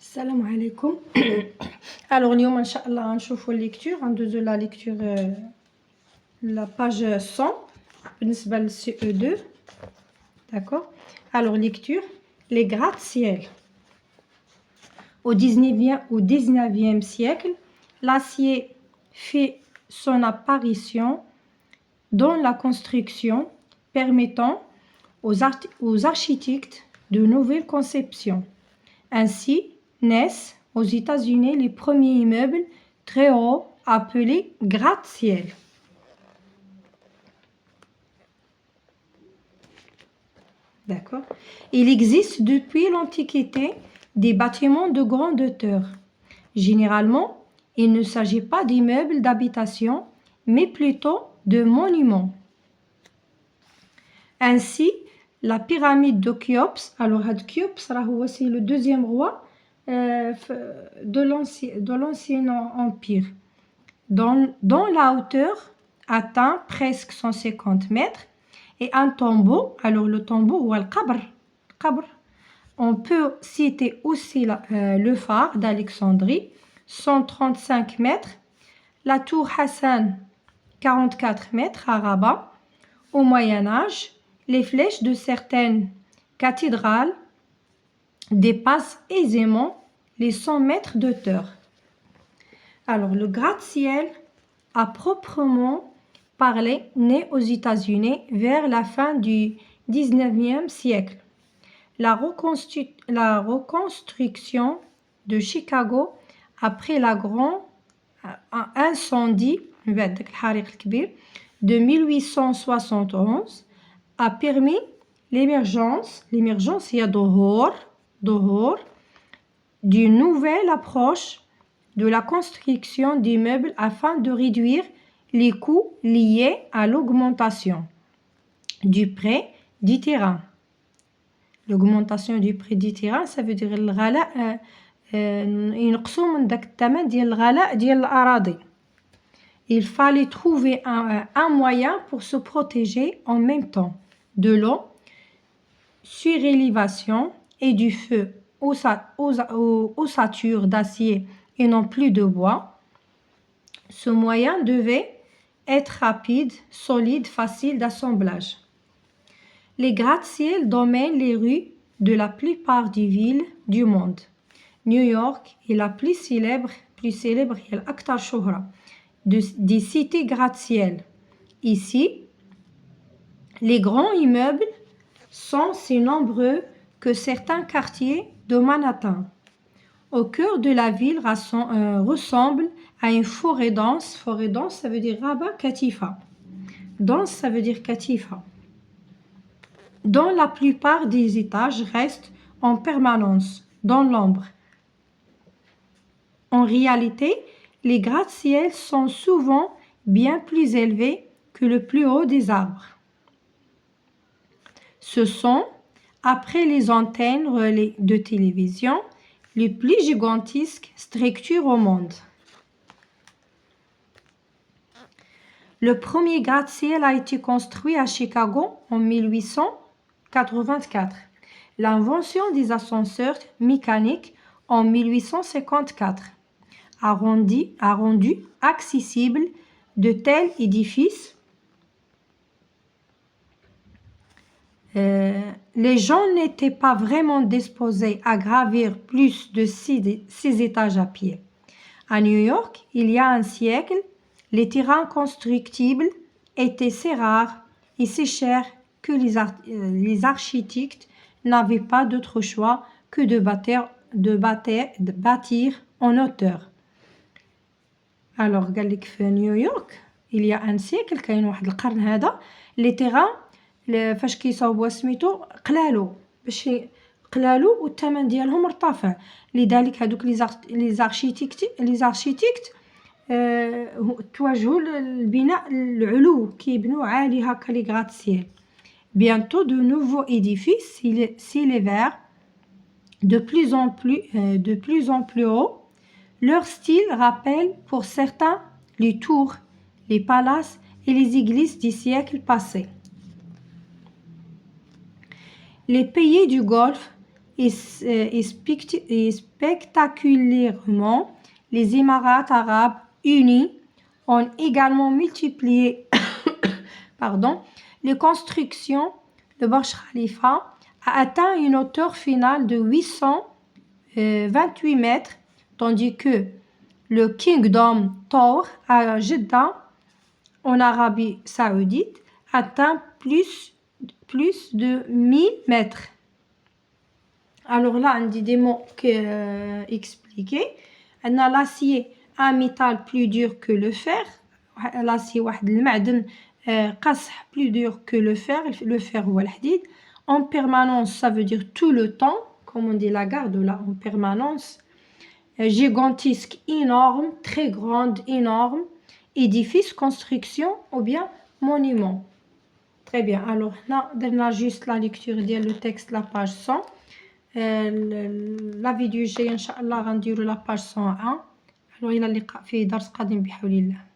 السلام عليكم. Alors اليوم ان شاء الله غنشوفوا الليكتور غندوزو لا ليكتور la page 100 بالنسبه لل CE2. D'accord. Alors lecture les gratte-ciel. Au 19e siècle, l'acier fait son apparition dans la construction, permettant aux architectes de nouvelles conceptions. Ainsi naissent aux États-Unis les premiers immeubles très hauts appelés gratte-ciel. D'accord. Il existe depuis l'Antiquité des bâtiments de grande hauteur. Généralement, il ne s'agit pas d'immeubles d'habitation, mais plutôt de monuments. Ainsi, la pyramide de Khéops, alors Khéops, c'est le deuxième roi de l'ancien empire, dont la hauteur atteint presque 150 mètres, et un tombeau, alors le tombeau ou le qabr. On peut citer aussi le phare d'Alexandrie, 135 mètres, la tour Hassan, 44 mètres à Rabat. Au Moyen-Âge, les flèches de certaines cathédrales dépassent aisément les 100 mètres de hauteur. Alors, le gratte-ciel a proprement parlé né aux États-Unis vers la fin du 19e siècle. La reconstruction de Chicago après la grande incendie de 1871 a permis l'émergence d'une nouvelle approche de la construction d'immeubles afin de réduire les coûts liés à l'augmentation du prix du terrain. L'augmentation du prix du terrain, ça veut dire الغلاء ينقصوا من داك الثمن ديال الغلاء ديال الأراضي. Il fallait trouver un moyen pour se protéger en même temps de l'eau, surélévation et du feu ossature d'acier et non plus de bois. Ce moyen devait être rapide, solide, facile d'assemblage. Les gratte-ciel dominent les rues de la plupart des villes du monde. New York est la plus célèbre الأكثر شهرة des cités gratte-ciel. Ici, les grands immeubles sont si nombreux que certains quartiers de Manhattan, au cœur de la ville, ressemblent à une forêt dense. Forêt dense, ça veut dire Rabat Katifa. Dense, ça veut dire Katifa. Dont la plupart des étages restent en permanence dans l'ombre. En réalité, les gratte-ciel sont souvent bien plus élevés que le plus haut des arbres. Ce sont, après les antennes relais de télévision, les plus gigantesques structures au monde. Le premier gratte-ciel a été construit à Chicago en 1884. L'invention des ascenseurs mécaniques en 1854 a rendu accessible de tels édifices. Les gens n'étaient pas vraiment disposés à gravir plus de 6 étages à pied. À New York, il y a un siècle, les terrains constructibles étaient si rares et si chers que les architectes n'avaient pas d'autre choix que de bâtir en hauteur. Alors, قال لك في نيويورك il y a un siècle كاين واحد القرن هذا لي تيران فاش كيصاوبوا سميتو قلالو والثمن ديالهم ارتفع. لذلك هذوك لي زارشيتيكت توجهوا للبناء العلو كيبنوا عالي هكا لي gratte-ciel. Bientôt de nouveaux édifices s'élèvèrent de plus en plus haut. Leur style rappelle pour certains les tours, les palaces et les églises des siècles passés. Les pays du Golfe et spectaculairement, les Émirats arabes unis ont également multiplié les constructions. Le Burj Khalifa a atteint une hauteur finale de 828 mètres, tandis que le Kingdom Tower à Jeddah, en Arabie Saoudite, atteint plus de 1000 mètres. Alors là, on dit des mots expliqués. On a l'acier, un métal plus dur que le fer. L'acier, المعدن قصح, plus dur que le fer هو الحديد. En permanence, ça veut dire tout le temps, comme on dit la garde là, en permanence. Gigantesque, énorme, très grande, énorme. Édifice, construction ou bien monument. Très bien. Alors là, on a juste la lecture de le texte, la page 100. La vidéo الجاية إن شاء الله غنديرو la page 101. Alors إلى اللقاء في درس قادم بحول الله.